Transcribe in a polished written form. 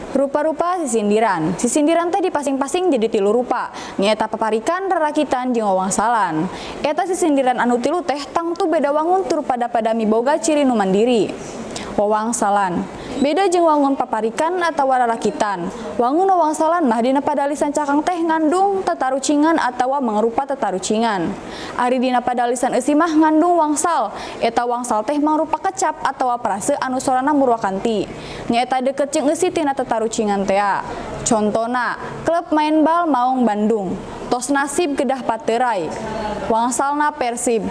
Rupa-rupa sisindiran. Sisindiran teh dipasing-pasing jadi tilu rupa. Nyaeta paparikan, rarakitan, jeung wawangsalan. Eta sisindiran anu tilu teh tangtu beda wangun tur pada miboga ciri nu mandiri. Wawangsalan. Beda jeung wangun paparikan atawa rarakitan. Wangun wawangsalan mah dina padalisan cakang teh ngandung tatarucingan atawa mangrupa tatarucingan. Ari dina padalisan eusi mah ngandung wangsal. Eta wangsal teh mangrupa kecap atawa prase anu sorana murwakanti. Nyaeta deukeut jeung eusi tina tatarucingan teh. Contona, klub main bal Maung Bandung. Tos nasib kedah paterai. Wangsalna Persib.